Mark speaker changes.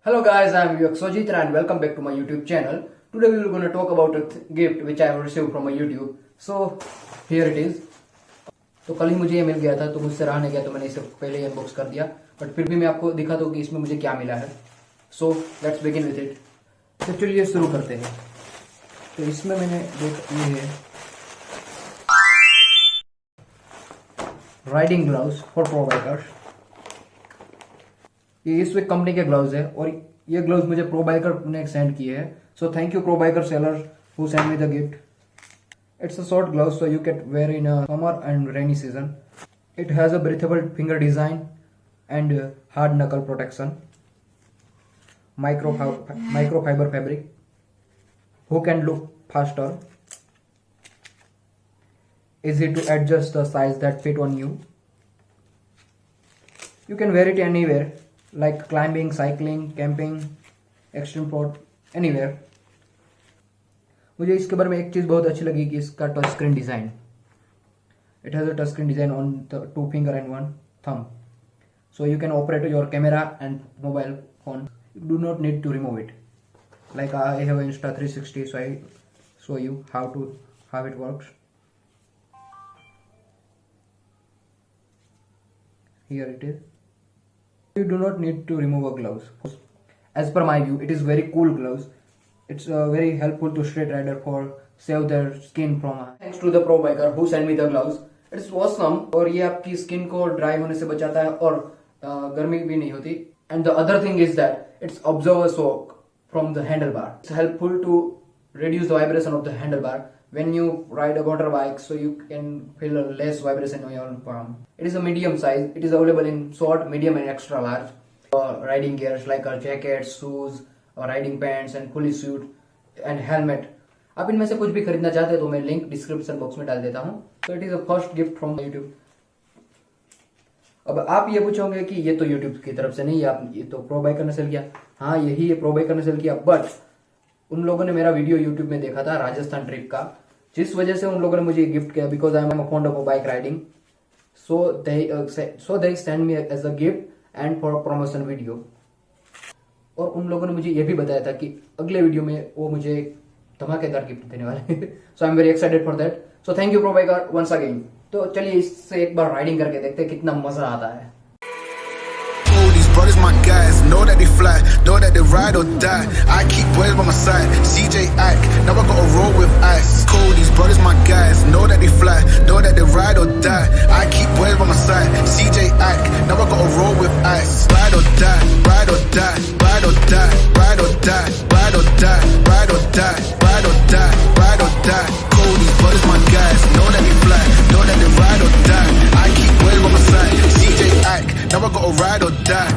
Speaker 1: Hello guys, I am Vivek Sojitra and welcome back to my YouTube channel. Today we are going to talk about a gift which I have received from my YouTube. So here it is. तो कल ही मुझे ये मिल गया था तो मुझसे रहा नहीं गया तो मैंने इसे पहले ही अनबॉक्स कर दिया, बट फिर भी मैं आपको दिखाता हूँ कि इसमें मुझे क्या मिला है. So let's begin with it. तो चलिए शुरू करते हैं. तो इसमें मैंने ये है riding gloves for pro bikers. ये इस कंपनी के ग्लव्स है और ये ग्लव्स मुझे प्रो बाइकर ने सेंड किए हैं. सो thank you pro biker seller who send me the gift. It's a short glove so you can wear in a summer and rainy season. It has a breathable finger design and hard knuckle protection. Microfiber fabric. Hook and loop faster. Easy to adjust the size that fit on you. You can wear it anywhere like climbing, cycling, camping, extreme sport, anywhere. मुझे इसके बारे में एक चीज़ बहुत अच्छी लगी कि इसका touch screen design. It has a touch screen design on the 2 finger and 1 thumb. So you can operate your camera and mobile phone. You do not need to remove it. Like I have Insta 360, so I show you how it works. Here it is. You do not need to remove a gloves. As per my view, it is very cool gloves. It's very helpful to street rider for save their skin from. Thanks to the pro biker who sent me the gloves. It's awesome. और ये आपकी skin को dry होने से बचाता है और गर्मी भी नहीं होती. And the other thing is that it's absorb a shock from the handlebar. It's helpful to reduce the vibration of the handlebar when you ride a motorbike, so you can feel a less vibration on your palm. It is a medium size. It is available in short, medium, and extra large. Riding gears like jackets, shoes, riding pants and fully suit and helmet. आप इनमें से कुछ भी खरीदना चाहते हैं तो मैं लिंक डिस्क्रिप्शन बॉक्स में डाल देता हूं. तो it is a first gift from YouTube. अब आप ये पूछोगे कि ये तो यूट्यूब की तरफ से नहीं, आप ये तो प्रो बाइकर ने सेल किया. हाँ, यही ये प्रो बाइकर ने सेल किया, बट उन लोगों ने मेरा वीडियो यूट्यूब में देखा था राजस्थान ट्रिप का, जिस वजह से उन लोगों ने मुझे गिफ्ट किया. Because I am fond of bike riding, so they send me as a gift and for promotion video. और उन लोगों ने मुझे ये भी बताया था कि अगले वीडियो में वो मुझे धमाकेदार गिफ्ट देने वाले. So I am very excited for that. So thank you pro biker once again. तो चलिए इससे एक बार राइडिंग करके देखते हैं कितना मजा आता है.
Speaker 2: Brothers, my guys, know that they fly, know that they ride or die. I keep boys by my side, CJ Ack, now I gotta roll with ice. Cold, these brothers, my guys, know that they fly, know that they ride or die. I keep boys by my side, CJ Ack, now I gotta roll with ice. Ride or die, ride or die, ride or die, ride or die, ride or die, ride or die, ride or die, ride or die. Cold, these brothers, my guys, know that they fly, know that they ride or die. I keep boys by my side, CJ Ack, now I gotta ride or die.